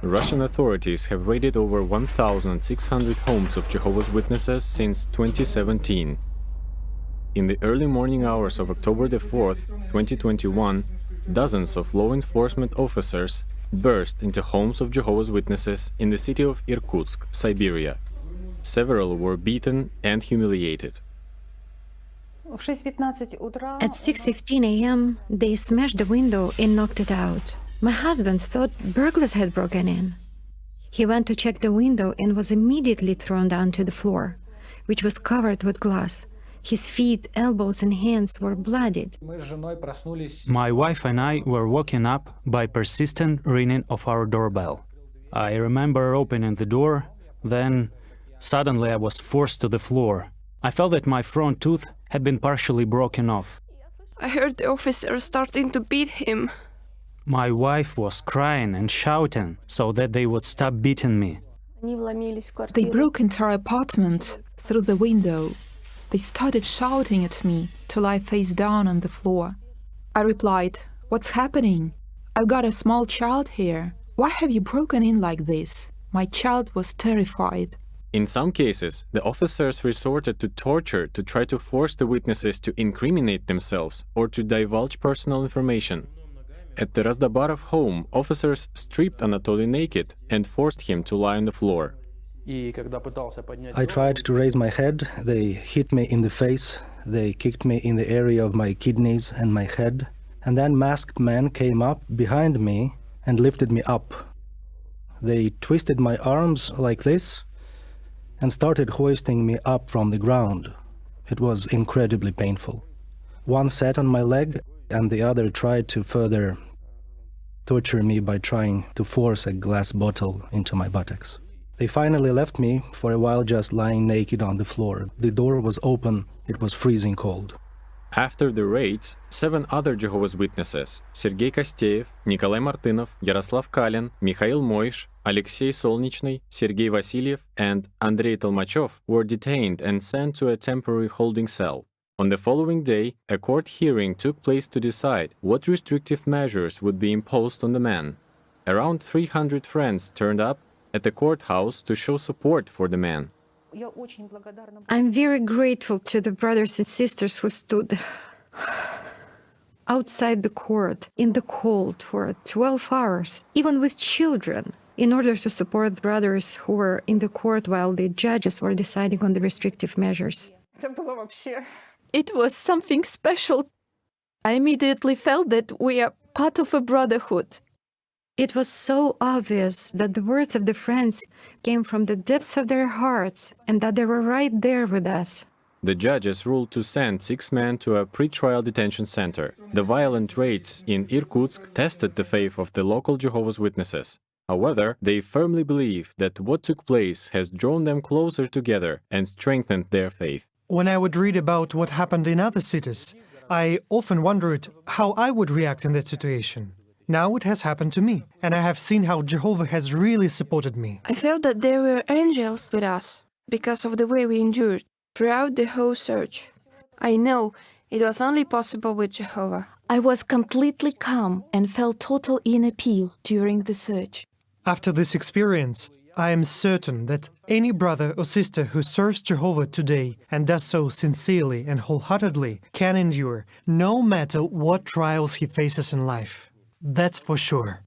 Russian authorities have raided over 1,600 homes of Jehovah's Witnesses since 2017. In the early morning hours of October the 4th, 2021, dozens of law enforcement officers burst into homes of Jehovah's Witnesses in the city of Irkutsk, Siberia. Several were beaten and humiliated. At 6:15 a.m., they smashed the window and knocked it out. My husband thought burglars had broken in. He went to check the window and was immediately thrown down to the floor, which was covered with glass. His feet, elbows, and hands were bloodied. My wife and I were woken up by persistent ringing of our doorbell. I remember opening the door, then suddenly I was forced to the floor. I felt that my front tooth had been partially broken off. I heard the officer starting to beat him. My wife was crying and shouting so that they would stop beating me. They broke into our apartment through the window. They started shouting at me to lie face down on the floor. I replied, "What's happening? I've got a small child here. Why have you broken in like this?" My child was terrified. In some cases, the officers resorted to torture to try to force the witnesses to incriminate themselves or to divulge personal information. At the Razdabarov home, officers stripped Anatoly naked and forced him to lie on the floor. I tried to raise my head, they hit me in the face, they kicked me in the area of my kidneys and my head, and then masked men came up behind me and lifted me up. They twisted my arms like this and started hoisting me up from the ground. It was incredibly painful. One sat on my leg and the other tried to further torture me by trying to force a glass bottle into my buttocks. They finally left me for a while just lying naked on the floor. The door was open, it was freezing cold. After the raids, 7 other Jehovah's Witnesses, Sergei Kosteyev, Nikolai Martynov, Yaroslav Kalin, Mikhail Moish, Alexei Solnichny, Sergei Vasilyev, and Andrei Tolmachov, were detained and sent to a temporary holding cell. On the following day, a court hearing took place to decide what restrictive measures would be imposed on the men. Around 300 friends turned up at the courthouse to show support for the man. I'm very grateful to the brothers and sisters who stood outside the court in the cold for 12 hours, even with children, in order to support brothers who were in the court while the judges were deciding on the restrictive measures. It was something special. I immediately felt that we are part of a brotherhood. It was so obvious that the words of the friends came from the depths of their hearts and that they were right there with us. The judges ruled to send 6 men to a pre-trial detention center. The violent raids in Irkutsk tested the faith of the local Jehovah's Witnesses. However, they firmly believe that what took place has drawn them closer together and strengthened their faith. When I would read about what happened in other cities, I often wondered how I would react in that situation. Now it has happened to me, and I have seen how Jehovah has really supported me. I felt that there were angels with us because of the way we endured throughout the whole search. I know it was only possible with Jehovah. I was completely calm and felt total inner peace during the search. After this experience, I am certain that any brother or sister who serves Jehovah today and does so sincerely and wholeheartedly can endure no matter what trials he faces in life. That's for sure.